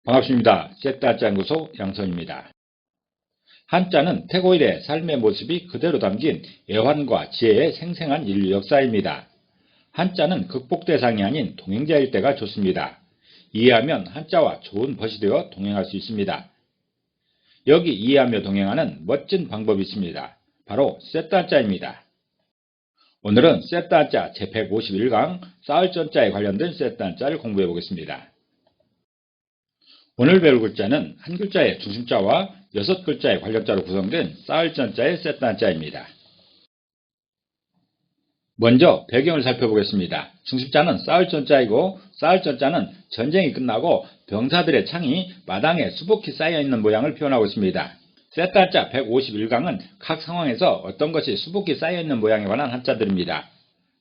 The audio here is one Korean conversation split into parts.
반갑습니다. 셋다한자연구소 양선입니다. 한자는 태고 이래 삶의 모습이 그대로 담긴 애환과 지혜의 생생한 인류 역사입니다. 한자는 극복 대상이 아닌 동행자일 때가 좋습니다. 이해하면 한자와 좋은 벗이 되어 동행할 수 있습니다. 여기 이해하며 동행하는 멋진 방법이 있습니다. 바로 셋다한자입니다. 오늘은 셋다한자 제151강 싸울전자에 관련된 셋다한자를 공부해 보겠습니다. 오늘 배울 글자는 한 글자의 중심자와 6글자의 관력자로 구성된 싸울전자의 셋다한자입니다. 먼저 배경을 살펴보겠습니다. 중심자는 싸울전자이고 싸울전자는 전쟁이 끝나고 병사들의 창이 마당에 수북히 쌓여있는 모양을 표현하고 있습니다. 셋다한자 151강은 각 상황에서 어떤 것이 수북히 쌓여있는 모양에 관한 한자들입니다.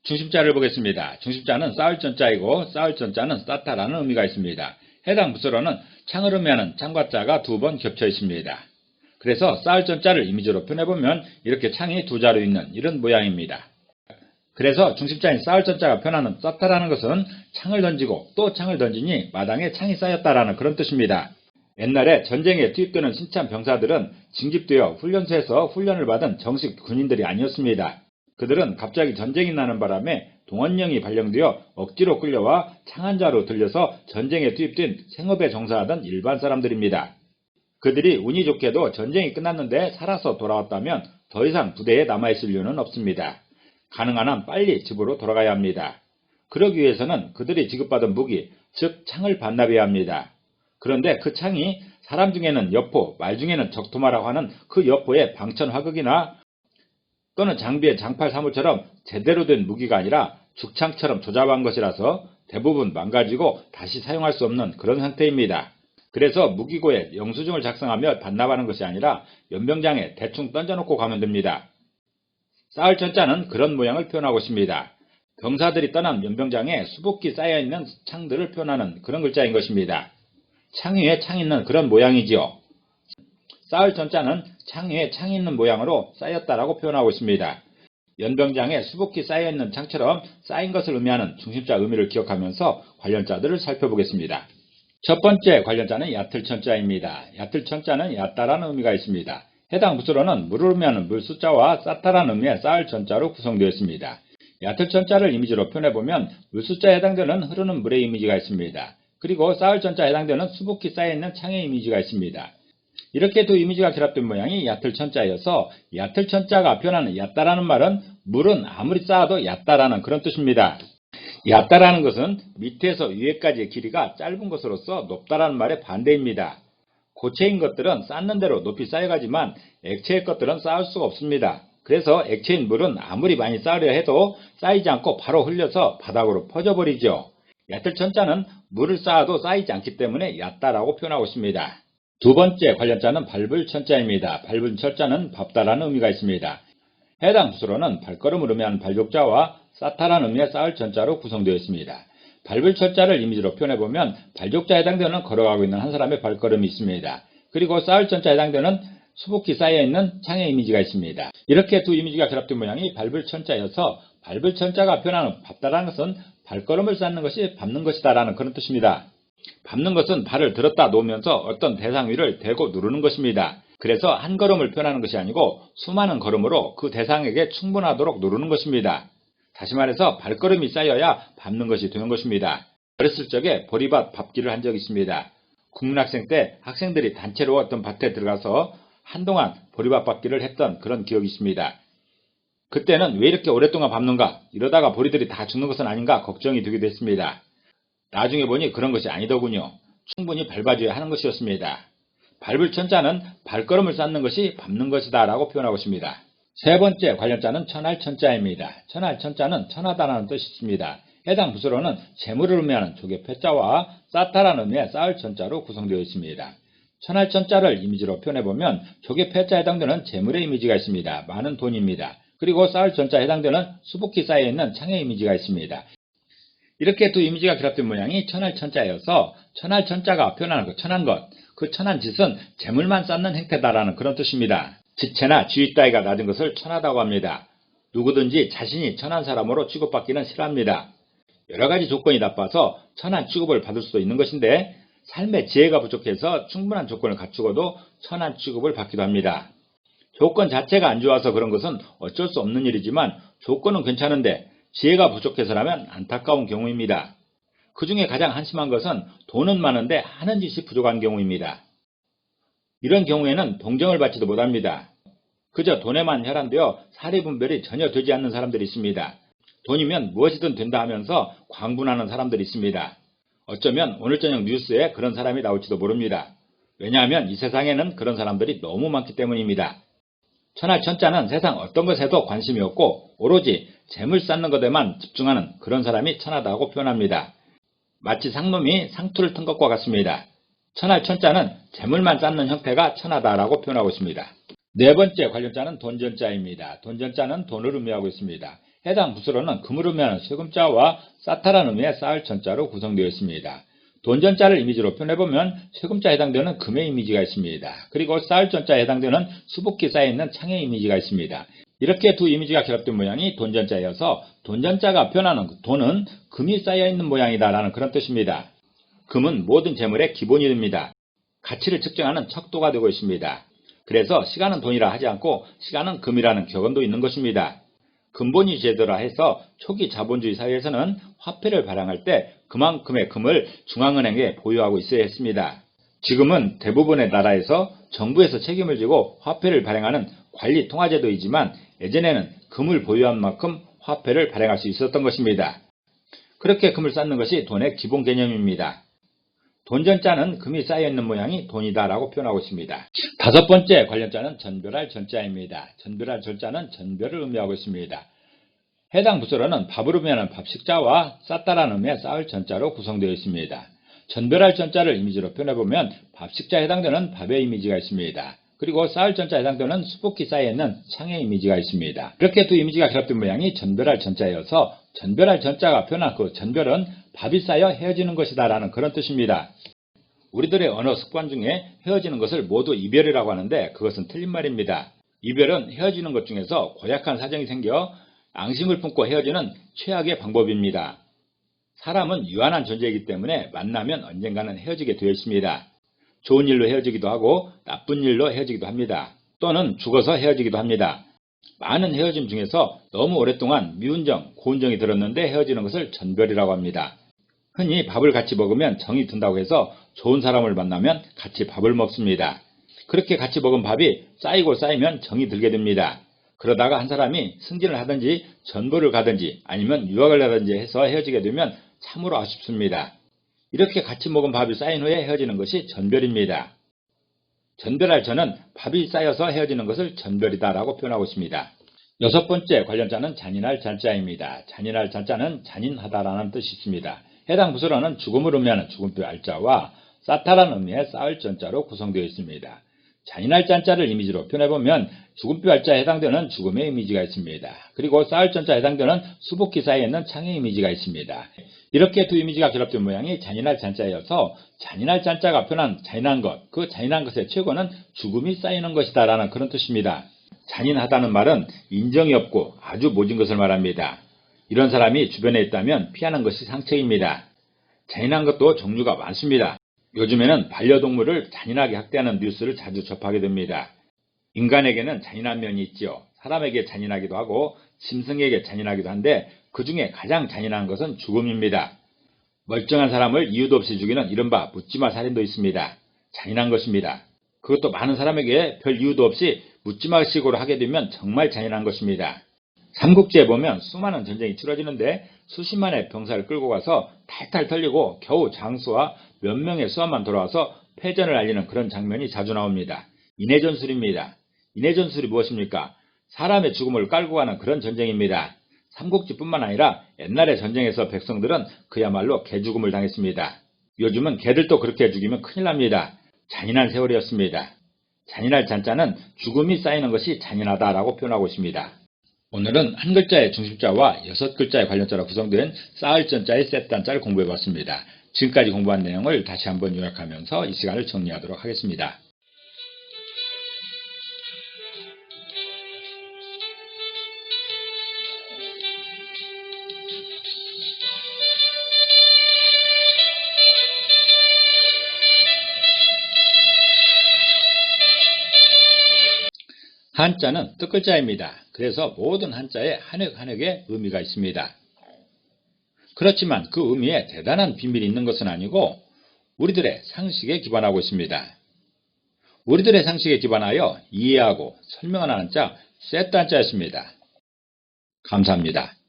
중심자를 보겠습니다. 중심자는 싸울전자이고 싸울전자는 싸타라는 의미가 있습니다. 해당 부서로는 창을 의미하는 창과 자가 2번 겹쳐 있습니다. 그래서 싸울전자를 이미지로 표현해보면 이렇게 창이 2자로 있는 이런 모양입니다. 그래서 중심자인 싸울전자가 표현하는 싸타라는 것은 창을 던지고 또 창을 던지니 마당에 창이 쌓였다라는 그런 뜻입니다. 옛날에 전쟁에 투입되는 신참 병사들은 징집되어 훈련소에서 훈련을 받은 정식 군인들이 아니었습니다. 그들은 갑자기 전쟁이 나는 바람에 동원령이 발령되어 억지로 끌려와 창한자로 들려서 전쟁에 투입된 생업에 종사하던 일반 사람들입니다. 그들이 운이 좋게도 전쟁이 끝났는데 살아서 돌아왔다면 더 이상 부대에 남아있을 이유는 없습니다. 가능한 한 빨리 집으로 돌아가야 합니다. 그러기 위해서는 그들이 지급받은 무기, 즉 창을 반납해야 합니다. 그런데 그 창이 사람 중에는 여포, 말 중에는 적토마라고 하는 그 여포의 방천 화극이나 또는 장비의 장팔 사무처럼 제대로 된 무기가 아니라 죽창처럼 조잡한 것이라서 대부분 망가지고 다시 사용할 수 없는 그런 상태입니다. 그래서 무기고에 영수증을 작성하며 반납하는 것이 아니라 연병장에 대충 던져놓고 가면 됩니다. 싸울전자는 그런 모양을 표현하고 있습니다. 병사들이 떠난 연병장에 수북히 쌓여있는 창들을 표현하는 그런 글자인 것입니다. 창 위에 창이 있는 그런 모양이지요. 싸울전자는 창 위에 창이 있는 모양으로 쌓였다라고 표현하고 있습니다. 연병장에 수북히 쌓여있는 창처럼 쌓인 것을 의미하는 중심자 의미를 기억하면서 관련자들을 살펴보겠습니다. 첫 번째 관련자는 얕을천자입니다. 얕을천자는 얕다라는 의미가 있습니다. 해당 부수로는 물을 의미하는 물수자와 싸다라는 의미의 싸울전자로 구성되어 있습니다. 얕을천자를 이미지로 표현해보면 물수자에 해당되는 흐르는 물의 이미지가 있습니다. 그리고 싸울전자에 해당되는 수북히 쌓여있는 창의 이미지가 있습니다. 이렇게 두 이미지가 결합된 모양이 얕을천자여서 얕을천자가 표현하는 얕다라는 말은 물은 아무리 쌓아도 얕다라는 그런 뜻입니다. 얕다라는 것은 밑에서 위에까지의 길이가 짧은 것으로서 높다라는 말의 반대입니다. 고체인 것들은 쌓는 대로 높이 쌓여가지만 액체의 것들은 쌓을 수가 없습니다. 그래서 액체인 물은 아무리 많이 쌓으려 해도 쌓이지 않고 바로 흘려서 바닥으로 퍼져버리죠. 얕을천자는 물을 쌓아도 쌓이지 않기 때문에 얕다라고 표현하고 있습니다. 두 번째 관련자는 밟을천자입니다. 밟을천자는 밟다라는 의미가 있습니다. 해당 부수로는 발걸음을 의미하는 발족자와 쌓다라는 의미의 싸울천자로 구성되어 있습니다. 밟을천자를 이미지로 표현해보면 발족자에 해당되는 걸어가고 있는 한 사람의 발걸음이 있습니다. 그리고 싸울천자에 해당되는 수북히 쌓여있는 창의 이미지가 있습니다. 이렇게 두 이미지가 결합된 모양이 밟을천자여서 밟을천자가 표현하는 밟다라는 것은 발걸음을 쌓는 것이 밟는 것이다 라는 그런 뜻입니다. 밟는 것은 발을 들었다 놓으면서 어떤 대상 위를 대고 누르는 것입니다. 그래서 한 걸음을 표현하는 것이 아니고 수많은 걸음으로 그 대상에게 충분하도록 누르는 것입니다. 다시 말해서 발걸음이 쌓여야 밟는 것이 되는 것입니다. 어렸을 적에 보리밭 밟기를 한 적이 있습니다. 국민학생 때 학생들이 단체로 어떤 밭에 들어가서 한동안 보리밭 밟기를 했던 그런 기억이 있습니다. 그때는 왜 이렇게 오랫동안 밟는가, 이러다가 보리들이 다 죽는 것은 아닌가 걱정이 되기도 했습니다. 나중에 보니 그런 것이 아니더군요. 충분히 밟아줘야 하는 것이었습니다. 밟을 천자는 발걸음을 쌓는 것이 밟는 것이다 라고 표현하고 있습니다. 세 번째 관련자는 천할천자입니다. 천할천자는 천하다라는 뜻이 있습니다. 해당 부수로는 재물을 의미하는 조개 패자와 쌓다라는 의미의 싸울천자로 구성되어 있습니다. 천할천자를 이미지로 표현해보면 조개 패자에 해당되는 재물의 이미지가 있습니다. 많은 돈입니다. 그리고 싸울천자에 해당되는 수북히 쌓여있는 창의 이미지가 있습니다. 이렇게 두 이미지가 결합된 모양이 천할천자여서 천할천자가 표현하는 그 천한 것, 그 천한 짓은 재물만 쌓는 행태다라는 그런 뜻입니다. 지체나 지위 따위가 낮은 것을 천하다고 합니다. 누구든지 자신이 천한 사람으로 취급받기는 싫어합니다. 여러 가지 조건이 나빠서 천한 취급을 받을 수도 있는 것인데 삶의 지혜가 부족해서 충분한 조건을 갖추고도 천한 취급을 받기도 합니다. 조건 자체가 안 좋아서 그런 것은 어쩔 수 없는 일이지만 조건은 괜찮은데 지혜가 부족해서라면 안타까운 경우입니다. 그 중에 가장 한심한 것은 돈은 많은데 하는 짓이 부족한 경우입니다. 이런 경우에는 동정을 받지도 못합니다. 그저 돈에만 혈안되어 사리분별이 전혀 되지 않는 사람들이 있습니다. 돈이면 무엇이든 된다 하면서 광분하는 사람들이 있습니다. 어쩌면 오늘 저녁 뉴스에 그런 사람이 나올지도 모릅니다. 왜냐하면 이 세상에는 그런 사람들이 너무 많기 때문입니다. 천하천자는 세상 어떤 것에도 관심이 없고 오로지 재물 쌓는 것에만 집중하는 그런 사람이 천하다고 표현합니다. 마치 상놈이 상투를 튼 것과 같습니다. 천하천자는 재물만 쌓는 형태가 천하다라고 표현하고 있습니다. 네 번째 관련자는 돈전자입니다. 돈전자는 돈을 의미하고 있습니다. 해당 부수로는 금을 의미하는 세금자와 싸타라는 의미의 쌓을 천자로 구성되어 있습니다. 돈전자를 이미지로 표현해보면 세금자에 해당되는 금의 이미지가 있습니다. 그리고 쌓을 전자에 해당되는 수북히 쌓여있는 창의 이미지가 있습니다. 이렇게 두 이미지가 결합된 모양이 돈전자여서 돈전자가 표현하는 돈은 금이 쌓여있는 모양이다라는 그런 뜻입니다. 금은 모든 재물의 기본이 됩니다. 가치를 측정하는 척도가 되고 있습니다. 그래서 시간은 돈이라 하지 않고 시간은 금이라는 격언도 있는 것입니다. 근본이 제도라 해서 초기 자본주의 사회에서는 화폐를 발행할 때 그만큼의 금을 중앙은행에 보유하고 있어야 했습니다. 지금은 대부분의 나라에서 정부에서 책임을 지고 화폐를 발행하는 관리 통화제도이지만 예전에는 금을 보유한 만큼 화폐를 발행할 수 있었던 것입니다. 그렇게 금을 쌓는 것이 돈의 기본 개념입니다. 돈전자는 금이 쌓여있는 모양이 돈이다라고 표현하고 있습니다. 다섯 번째 관련자는 전별할 전자입니다. 전별할 전자는 전별을 의미하고 있습니다. 해당 부서로는 밥을 의미하는 밥식자와 쌓다라는 의미의 쌓을 전자로 구성되어 있습니다. 전별할 전자를 이미지로 표현해보면 밥식자에 해당되는 밥의 이미지가 있습니다. 그리고 쌓을 전자에 해당되는 수북히 쌓여있는 창의 이미지가 있습니다. 이렇게 두 이미지가 결합된 모양이 전별할 전자여서 전별할 전자가 표현한 그 전별은 밥이 쌓여 헤어지는 것이다 라는 그런 뜻입니다. 우리들의 언어 습관 중에 헤어지는 것을 모두 이별이라고 하는데 그것은 틀린 말입니다. 이별은 헤어지는 것 중에서 고약한 사정이 생겨 앙심을 품고 헤어지는 최악의 방법입니다. 사람은 유한한 존재이기 때문에 만나면 언젠가는 헤어지게 되어 있습니다. 좋은 일로 헤어지기도 하고 나쁜 일로 헤어지기도 합니다. 또는 죽어서 헤어지기도 합니다. 많은 헤어짐 중에서 너무 오랫동안 미운정, 고운정이 들었는데 헤어지는 것을 전별이라고 합니다. 흔히 밥을 같이 먹으면 정이 든다고 해서 좋은 사람을 만나면 같이 밥을 먹습니다. 그렇게 같이 먹은 밥이 쌓이고 쌓이면 정이 들게 됩니다. 그러다가 한 사람이 승진을 하든지 전보를 가든지 아니면 유학을 하든지 해서 헤어지게 되면 참으로 아쉽습니다. 이렇게 같이 먹은 밥이 쌓인 후에 헤어지는 것이 전별입니다. 전별할 전은 밥이 쌓여서 헤어지는 것을 전별이다라고 표현하고 있습니다. 여섯 번째 관련자는 잔인할 잔자입니다. 잔인할 잔자는 잔인하다라는 뜻이 있습니다. 해당 부서로는 죽음을 의미하는 죽음표 알자와 쌓다라는 의미의 쌓을 전자로 구성되어 있습니다. 잔인할 잔자를 이미지로 표현해보면 죽음표 알자에 해당되는 죽음의 이미지가 있습니다. 그리고 쌓을 전자에 해당되는 수북히 쌓여있는 창의 이미지가 있습니다. 이렇게 두 이미지가 결합된 모양이 잔인할 잔자여서 잔인할 잔자가 표현한 잔인한 것, 그 잔인한 것의 최고는 죽음이 쌓이는 것이다 라는 그런 뜻입니다. 잔인하다는 말은 인정이 없고 아주 모진 것을 말합니다. 이런 사람이 주변에 있다면 피하는 것이 상책입니다. 잔인한 것도 종류가 많습니다. 요즘에는 반려동물을 잔인하게 학대하는 뉴스를 자주 접하게 됩니다. 인간에게는 잔인한 면이 있지요. 사람에게 잔인하기도 하고 짐승에게 잔인하기도 한데 그 중에 가장 잔인한 것은 죽음입니다. 멀쩡한 사람을 이유도 없이 죽이는 이른바 묻지마 살인도 있습니다. 잔인한 것입니다. 그것도 많은 사람에게 별 이유도 없이 묻지마식으로 하게 되면 정말 잔인한 것입니다. 삼국지에 보면 수많은 전쟁이 치러지는데 수십만의 병사를 끌고 가서 탈탈 털리고 겨우 장수와 몇 명의 수하만 돌아와서 패전을 알리는 그런 장면이 자주 나옵니다. 인해전술입니다. 인해전술이 무엇입니까? 사람의 죽음을 깔고 가는 그런 전쟁입니다. 삼국지뿐만 아니라 옛날의 전쟁에서 백성들은 그야말로 개죽음을 당했습니다. 요즘은 개들도 그렇게 죽이면 큰일 납니다. 잔인한 세월이었습니다. 잔인할 잔자는 죽음이 쌓이는 것이 잔인하다라고 표현하고 있습니다. 오늘은 한 글자의 중심자와 여섯 글자의 관련자로 구성된 쌓을 전자의 셋단자를 공부해봤습니다. 지금까지 공부한 내용을 다시 한번 요약하면서 이 시간을 정리하도록 하겠습니다. 한자는 뜻글자입니다. 그래서 모든 한자에 한획 한획의 의미가 있습니다. 그렇지만 그 의미에 대단한 비밀이 있는 것은 아니고 우리들의 상식에 기반하고 있습니다. 우리들의 상식에 기반하여 이해하고 설명하는 한자 셋단자였습니다. 감사합니다.